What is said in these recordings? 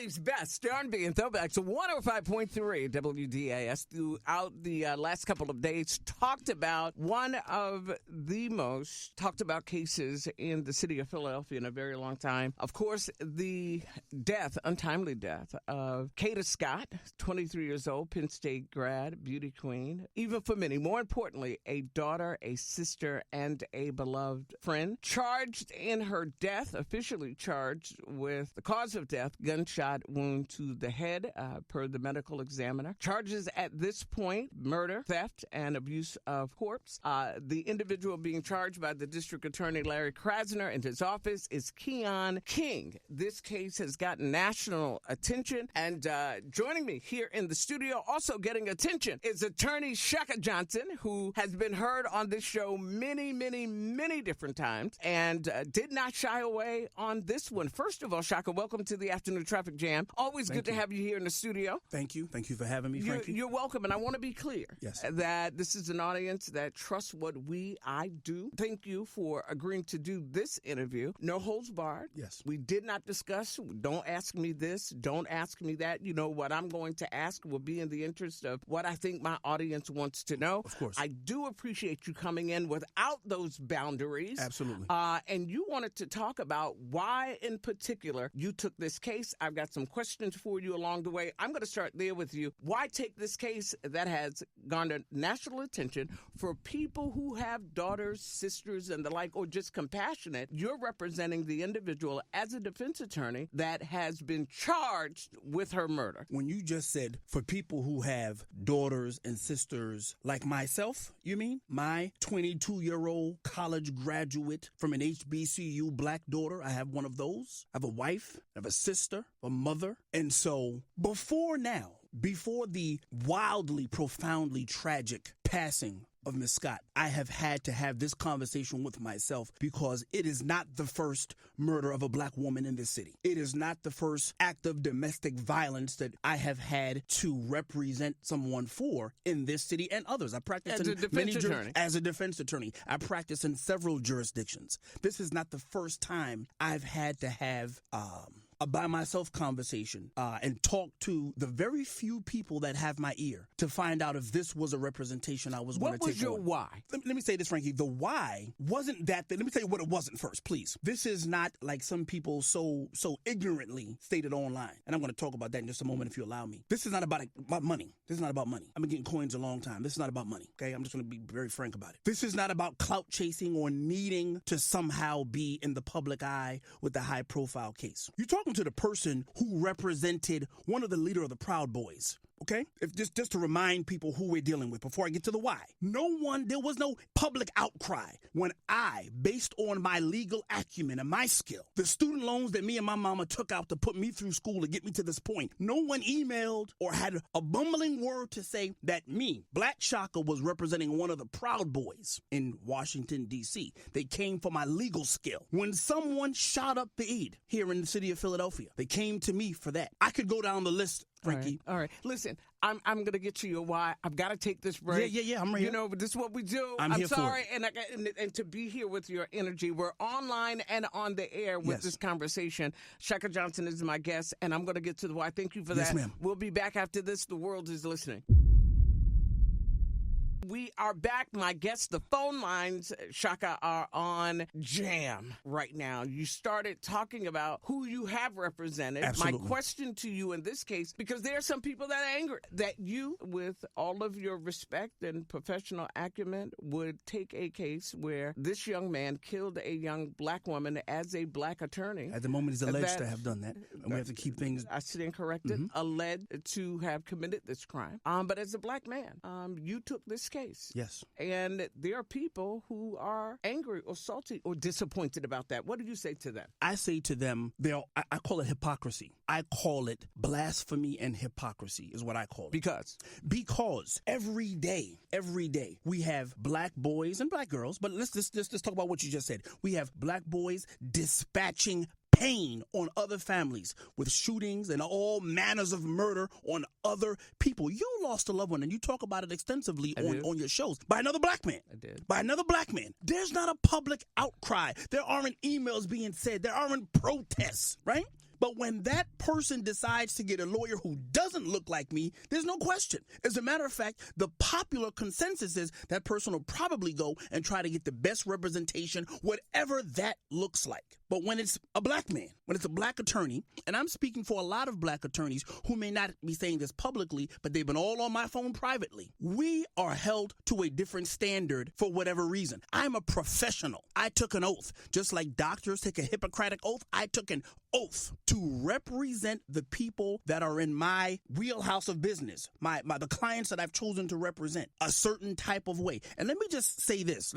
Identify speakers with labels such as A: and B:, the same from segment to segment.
A: Philly's best R&B and throwbacks, 105.3 WDAS. Throughout the last couple of days, talked about one of the most talked about cases in the city of Philadelphia in a very long time. Of course, the untimely death of Kada Scott, 23 years old, Penn State grad, beauty queen. Even for many, more importantly, a daughter, a sister, and a beloved friend. Charged in her death, officially charged with the cause of death, gunshot wound to the head, per the medical examiner. Charges at this point, murder, theft, and abuse of corpse. The individual being charged by the district attorney, Larry Krasner, in his office is Keon King. This case has gotten national attention, and joining me here in the studio, also getting attention, is Attorney Shaka Johnson, who has been heard on this show many, many, many different times, and did not shy away on this one. First of all, Shaka, welcome to the Afternoon Traffic Jam. Always good to have you here in the studio.
B: Thank you. Thank you for having me, Frankie.
A: You're welcome, and I want to be clear
B: Yes.
A: that this is an audience that trusts what I do. Thank you for agreeing to do this interview. No holds barred.
B: Yes.
A: We did not discuss, don't ask me this, don't ask me that. You know, what I'm going to ask will be in the interest of what I think my audience wants to know.
B: Of course.
A: I do appreciate you coming in without those boundaries.
B: Absolutely.
A: And you wanted to talk about why, in particular, you took this case. I've got some questions for you along the way. I'm going to start there with you. Why take this case that has garnered national attention for people who have daughters, sisters, and the like, or just compassionate? You're representing the individual as a defense attorney that has been charged with her murder.
B: When you just said for people who have daughters and sisters like myself, you mean? My 22-year-old college graduate from an HBCU black daughter, I have one of those. I have a wife, I have a sister, a mother. And so before the wildly, profoundly tragic passing of Miss Scott, I have had to have this conversation with myself because it is not the first murder of a black woman in this city. It is not the first act of domestic violence that I have had to represent someone for in this city and others. I practice
A: as a defense attorney.
B: As a defense attorney. I practice in several jurisdictions. This is not the first time I've had to have a by myself conversation and talk to the very few people that have my ear to find out if this was a representation I was going to take on.
A: What was your why?
B: Let me say this, Frankie. The why wasn't that. Let me tell you what it wasn't first, please. This is not like some people so ignorantly stated online. And I'm going to talk about that in just a moment if you allow me. This is not about money. This is not about money. I've been getting coins a long time. This is not about money, okay? I'm just going to be very frank about it. This is not about clout chasing or needing to somehow be in the public eye with a high-profile case. You're talking to the person who represented one of the leader of the Proud Boys. Okay? If just to remind people who we're dealing with before I get to the why. There was no public outcry when I, based on my legal acumen and my skill, the student loans that me and my mama took out to put me through school to get me to this point, no one emailed or had a bumbling word to say that me, Black Shaka, was representing one of the Proud Boys in Washington, D.C. They came for my legal skill. When someone shot up the Eid here in the city of Philadelphia, they came to me for that. I could go down the list, Frankie.
A: All right. Listen, I'm going to get to your why. I've got to take this break.
B: Yeah, I'm right here.
A: You know, but this is what we do.
B: I'm here
A: sorry,
B: for it.
A: and to be here with your energy. We're online and on the air with this conversation. Shaka Johnson is my guest, and I'm going to get to the why. Thank you for that.
B: Yes, ma'am.
A: We'll be back after this. The world is listening. We are back. My guests, the phone lines, Shaka, are on jam right now. You started talking about who you have represented.
B: Absolutely.
A: My question to you in this case, because there are some people that are angry that you, with all of your respect and professional acumen, would take a case where this young man killed a young black woman as a black attorney.
B: At the moment, he's alleged to have done that. And we have to keep things.
A: I stand corrected. Alleged to have committed this crime. But as a black man, you took this case.
B: Yes.
A: And there are people who are angry or salty or disappointed about that. What do you say to them?
B: I say to them, I call it hypocrisy. I call it blasphemy and hypocrisy is what I call it.
A: Because
B: every day, we have black boys and black girls, but let's talk about what you just said. We have black boys dispatching pain on other families with shootings and all manners of murder on other people. You lost a loved one, and you talk about it extensively on your shows by another black man.
A: I did. By
B: another black man. There's not a public outcry. There aren't emails being said. There aren't protests, right? But when that person decides to get a lawyer who doesn't look like me, there's no question. As a matter of fact, the popular consensus is that person will probably go and try to get the best representation, whatever that looks like. But when it's a black man, when it's a black attorney, and I'm speaking for a lot of black attorneys who may not be saying this publicly, but they've been all on my phone privately, we are held to a different standard for whatever reason. I'm a professional. I took an oath. Just like doctors take a Hippocratic oath, I took an oath to represent the people that are in my wheelhouse of business, the clients that I've chosen to represent a certain type of way. And let me just say this.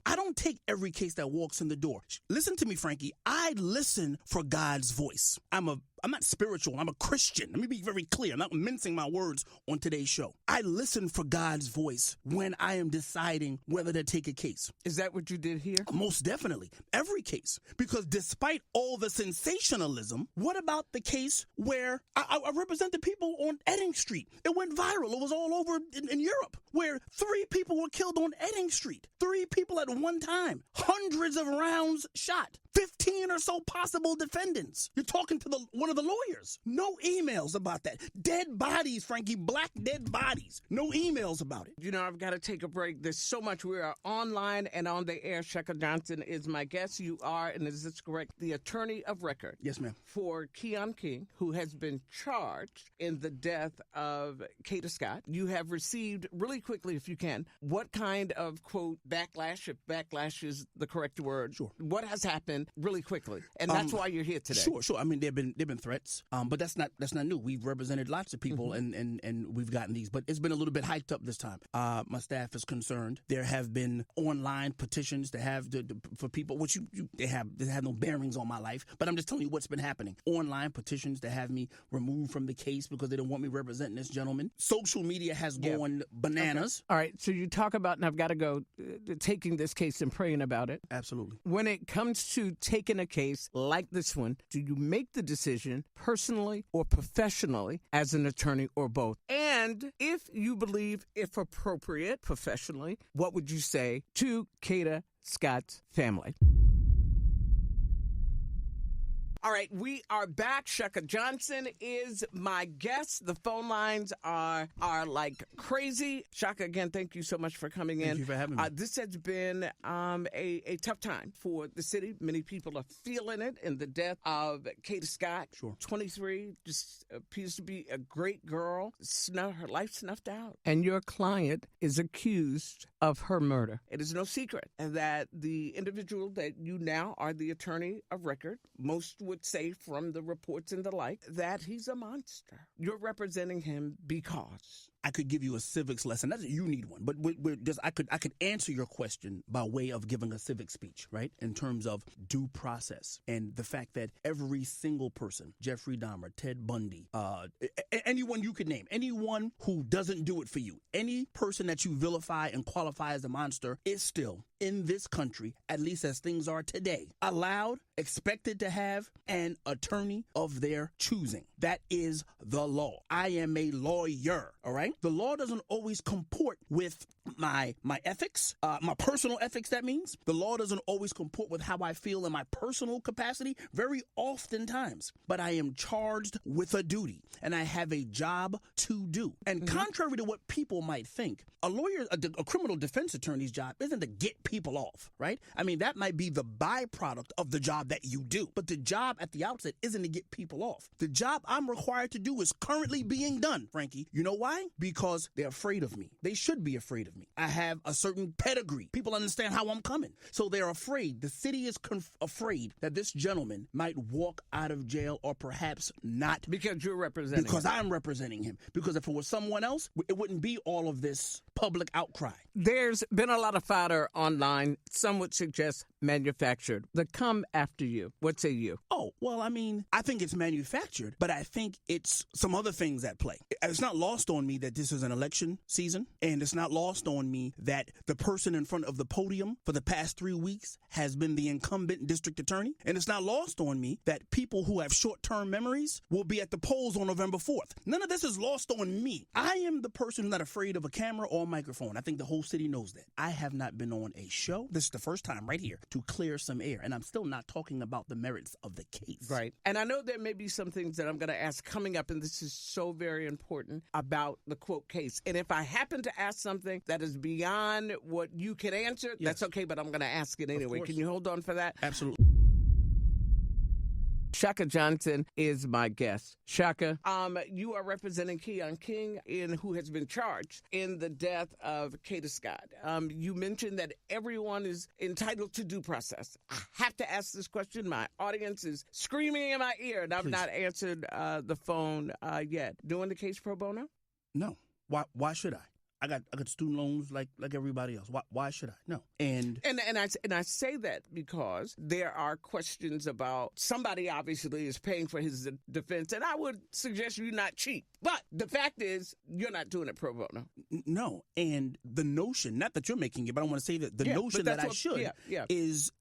B: I don't take every case that walks in the door. Listen to me, Frankie. I listen for God's voice. I'm not spiritual. I'm a Christian. Let me be very clear. I'm not mincing my words on today's show. I listen for God's voice when I am deciding whether to take a case.
A: Is that what you did here?
B: Most definitely. Every case. Because despite all the sensationalism, what about the case where I represented people on Edding Street? It went viral. It was all over in Europe, where 3 people were killed on Edding Street. 3 people at one time. Hundreds of rounds shot. 15 or so possible defendants. You're talking to one of the lawyers. No emails about that. Dead bodies, Frankie, black dead bodies. No emails about it.
A: You know, I've got to take a break. There's so much. We are online and on the air. Shaka Johnson is my guest. You are, and is this correct, the attorney of record?
B: Yes, ma'am.
A: For Keon King, who has been charged in the death of Kada Scott. You have received, really quickly if you can, what kind of, quote, backlash, if backlash is the correct word?
B: Sure.
A: What has happened really quickly? And that's why you're here today.
B: Sure. I mean, there've been threats, but that's not new. We've represented lots of people, and we've gotten these, but it's been a little bit hyped up this time. My staff is concerned. There have been online petitions to have for people, which they have no bearings on my life, but I'm just telling you what's been happening. Online petitions to have me removed from the case because they don't want me representing this gentleman. Social media has gone bananas.
A: Okay. All right. So you talk about, and I've got to go, taking this case and praying about it.
B: Absolutely.
A: When it comes to taking a case like this one, do you make the decision personally or professionally as an attorney, or both? And if you believe, if appropriate, professionally, what would you say to Kada Scott's family? All right, we are back. Shaka Johnson is my guest. The phone lines are like crazy. Shaka, again, thank you so much for coming in.
B: Thank you for having me.
A: This has been a tough time for the city. Many people are feeling it in the death of Kada Scott.
B: Sure.
A: 23, just appears to be a great girl. Her life snuffed out. And your client is accused of her murder. It is no secret that the individual that you now are the attorney of record, most would say from the reports and the like, that he's a monster. You're representing him because
B: I could give you a civics lesson. You need one, but I could answer your question by way of giving a civic speech, right? In terms of due process and the fact that every single person, Jeffrey Dahmer, Ted Bundy, anyone you could name, anyone who doesn't do it for you, any person that you vilify and qualify as a monster is still in this country, at least as things are today, allowed, expected to have an attorney of their choosing. That is the law. I am a lawyer, all right? The law doesn't always comport with my ethics, my personal ethics, that means. The law doesn't always comport with how I feel in my personal capacity, very oftentimes. But I am charged with a duty, and I have a job to do. And contrary to what people might think, a criminal defense attorney's job isn't to get people off, right? I mean, that might be the byproduct of the job that you do. But the job at the outset isn't to get people off. The job I'm required to do is currently being done, Frankie. You know why? Because they're afraid of me. They should be afraid of me. I have a certain pedigree. People understand how I'm coming. So they're afraid. The city is afraid that this gentleman might walk out of jail, or perhaps not.
A: Because you're representing him.
B: Because I'm representing him. Because if it was someone else, it wouldn't be all of this public outcry.
A: There's been a lot of fodder online. Some would suggest manufactured. The come after you. What say you?
B: Oh, well, I mean, I think it's manufactured, but I think it's some other things at play. It's not lost on me that this is an election season, and it's not lost on me that the person in front of the podium for the past 3 weeks has been the incumbent district attorney, and it's not lost on me that people who have short-term memories will be at the polls on November 4th. None of this is lost on me. I am the person who's not afraid of a camera or on microphone. I think the whole city knows that. I have not been on a show. This is the first time right here to clear some air. And I'm still not talking about the merits of the case.
A: Right. And I know there may be some things that I'm going to ask coming up, and this is so very important about the quote case. And if I happen to ask something that is beyond what you can answer, that's okay, but I'm going to ask it anyway. Can you hold on for that?
B: Absolutely.
A: Shaka Johnson is my guest. Shaka, you are representing Keon King, who has been charged in the death of Kada Scott. You mentioned that everyone is entitled to due process. I have to ask this question. My audience is screaming in my ear, and I've not answered the phone yet. Doing the case pro bono?
B: No. Why should I? I got student loans like everybody else. Why should I? No. And
A: I say that because there are questions about somebody obviously is paying for his defense, and I would suggest you not cheat. But the fact is, you're not doing it pro bono.
B: No. And the notion, not that you're making it, but I want to say that the notion that I should is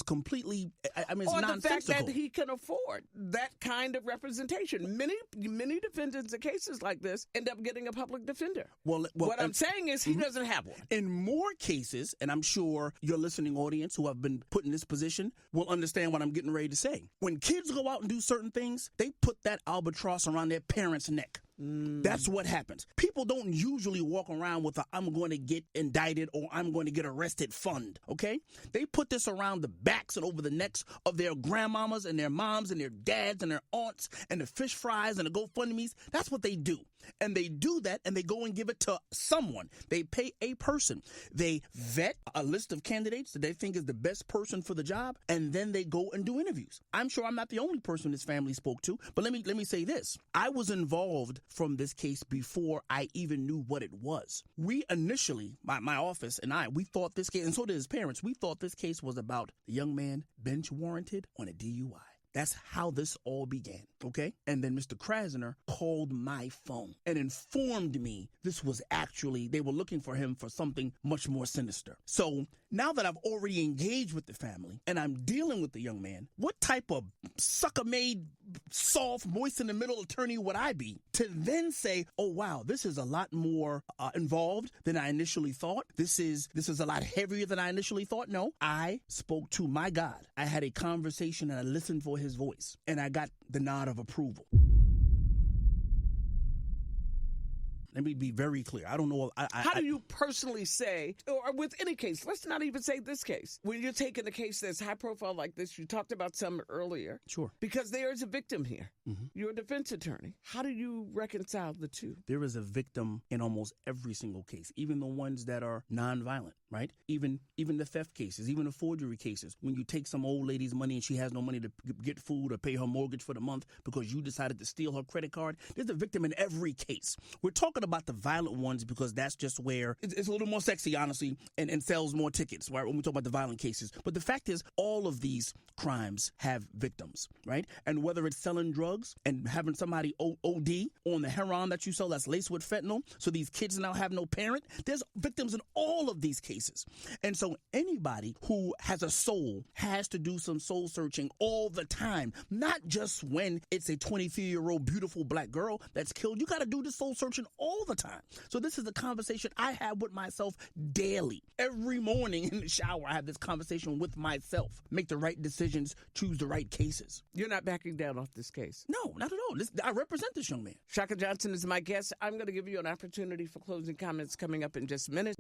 B: completely, I mean, it's nonsensical.
A: Or the fact that he can afford that kind of representation. Many defendants in cases like this end up getting a public defender.
B: Well,
A: what I'm saying is he doesn't have one.
B: In more cases, and I'm sure your listening audience who have been put in this position will understand what I'm getting ready to say. When kids go out and do certain things, they put that albatross around their parents' neck. That's what happens. People don't usually walk around with a I'm going to get indicted or I'm going to get arrested fund, okay? They put this around the backs and over the necks of their grandmamas and their moms and their dads and their aunts and the fish fries and the GoFundMes. That's what they do. And they do that and they go and give it to someone. They pay a person. They vet a list of candidates that they think is the best person for the job, and then they go and do interviews. I'm sure I'm not the only person this family spoke to, but let me say this. I was involved from this case before I even knew what it was. We initially, my office and we thought this case, and so did his parents, we thought this case was about the young man bench warranted on a DUI. That's how this all began, okay? And then Mr. Krasner called my phone and informed me this was actually, they were looking for him for something much more sinister. So now that I've already engaged with the family and I'm dealing with the young man, what type of sucker-made, soft, moist-in-the-middle attorney would I be to then say, oh, wow, this is a lot more involved than I initially thought. This is a lot heavier than I initially thought. No, I spoke to my God. I had a conversation and I listened for his voice, and I got the nod of approval. Let me be very clear. I don't know.
A: How do you personally say, or with any case, let's not even say this case, when you're taking a case that's high profile like this, you talked about some earlier.
B: Sure.
A: Because there is a victim here.
B: Mm-hmm.
A: You're a defense attorney. How do you reconcile the two?
B: There is a victim in almost every single case, even the ones that are nonviolent, right? Even the theft cases, even the forgery cases. When you take some old lady's money and she has no money to get food or pay her mortgage for the month because you decided to steal her credit card, there's a victim in every case. We're talking about the violent ones because that's just where it's a little more sexy, honestly, and sells more tickets, right, when we talk about the violent cases. But the fact is, all of these crimes have victims, right? And whether it's selling drugs and having somebody OD on the heroin that you sell that's laced with fentanyl, so these kids now have no parent, there's victims in all of these cases. And so anybody who has a soul has to do some soul searching all the time, not just when it's a 23-year-old beautiful black girl that's killed. You got to do the soul searching all the time. So this is a conversation I have with myself daily. Every morning in the shower, I have this conversation with myself. Make the right decisions, choose the right cases.
A: You're not backing down off this case?
B: No, not at all. I represent this young man.
A: Shaka Johnson is my guest. I'm going to give you an opportunity for closing comments coming up in just a minute.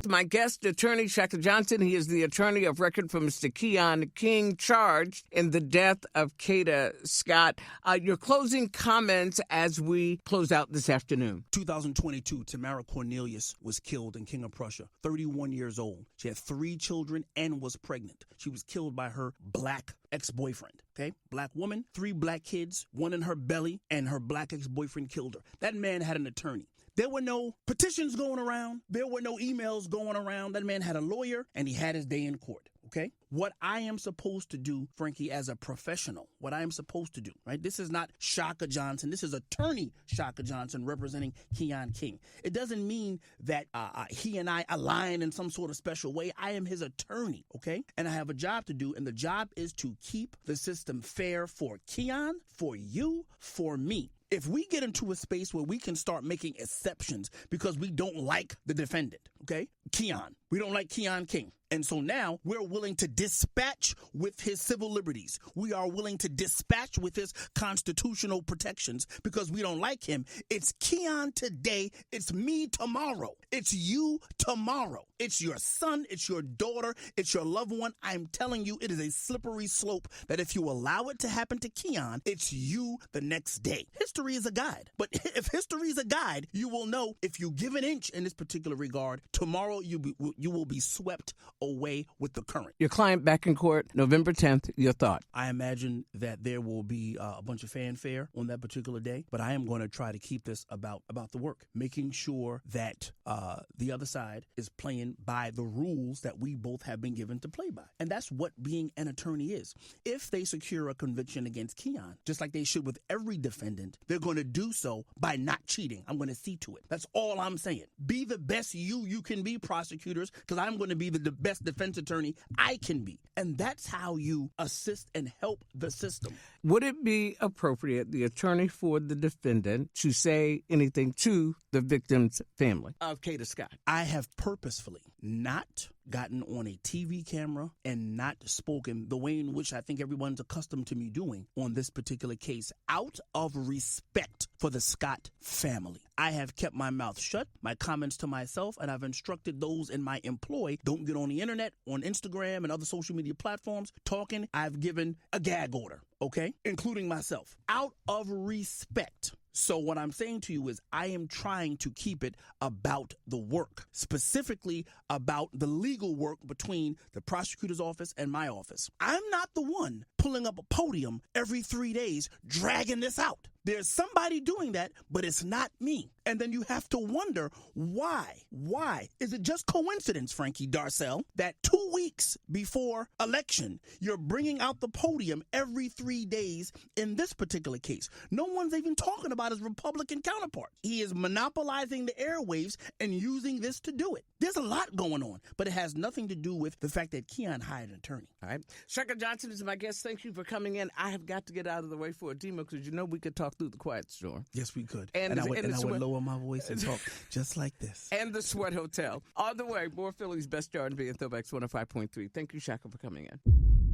A: My guest, attorney Shaka Johnson. He is the attorney of record for Mr. Keon King, charged in the death of Kada Scott. Your closing comments as we close out this afternoon.
B: 2022, Tamara Cornelius was killed in King of Prussia, 31 years old. She had 3 children and was pregnant. She was killed by her black ex-boyfriend, okay? Black woman, 3 black kids, 1 in her belly, and her black ex-boyfriend killed her. That man had an attorney. There were no petitions going around. There were no emails going around. That man had a lawyer, and he had his day in court, okay? What I am supposed to do, Frankie, as a professional, what I am supposed to do, right? This is not Shaka Johnson. This is attorney Shaka Johnson representing Keon King. It doesn't mean that he and I align in some sort of special way. I am his attorney, okay? And I have a job to do, and the job is to keep the system fair for Keon, for you, for me. If we get into a space where we can start making exceptions because we don't like the defendant, okay? Keon. We don't like Keon King. And so now we're willing to dispatch with his civil liberties. We are willing to dispatch with his constitutional protections because we don't like him. It's Keon today. It's me tomorrow. It's you tomorrow. It's your son. It's your daughter. It's your loved one. I'm telling you, it is a slippery slope that if you allow it to happen to Keon, it's you the next day. History is a guide. But if history is a guide, you will know if you give an inch in this particular regard, tomorrow you will be swept away with the current.
A: Your client back in court November 10th, your thought?
B: I imagine that there will be a bunch of fanfare on that particular day, but I am going to try to keep this about the work, making sure that the other side is playing by the rules that we both have been given to play by. And that's what being an attorney is. If they secure a conviction against Keon, just like they should with every defendant, they're going to do so by not cheating. I'm going to see to it. That's all I'm saying. Be the best you can be, prosecutors, because I'm going to be the best defense attorney I can be. And that's how you assist and help the system.
A: Would it be appropriate, the attorney for the defendant, to say anything to the victim's family of Kada Scott?
B: I have purposefully not gotten on a TV camera and not spoken the way in which I think everyone's accustomed to me doing on this particular case out of respect for the Scott family. I have kept my mouth shut, my comments to myself, and I've instructed those in my employ, don't get on the internet, on Instagram and other social media platforms talking. I've given a gag order, okay, including myself, out of respect. So what I'm saying to you is I am trying to keep it about the work, specifically about the legal work between the prosecutor's office and my office. I'm not the one pulling up a podium every 3 days, dragging this out. There's somebody doing that, but it's not me. And then you have to wonder why. Why? Is it just coincidence, Frankie Darcell, that 2 weeks before election, you're bringing out the podium every 3 days in this particular case? No one's even talking about his Republican counterpart. He is monopolizing the airwaves and using this to do it. There's a lot going on, but it has nothing to do with the fact that Keon hired an attorney.
A: All right. Shaka Johnson is my guest. Thank you for coming in. I have got to get out of the way for a demo because we could talk through the quiet storm.
B: Yes, we could. And I would lower my voice and talk just like this.
A: And the Sweat Hotel. On the way, more Philly's best R&B and Throwbacks 105.3. Thank you, Shaka, for coming in.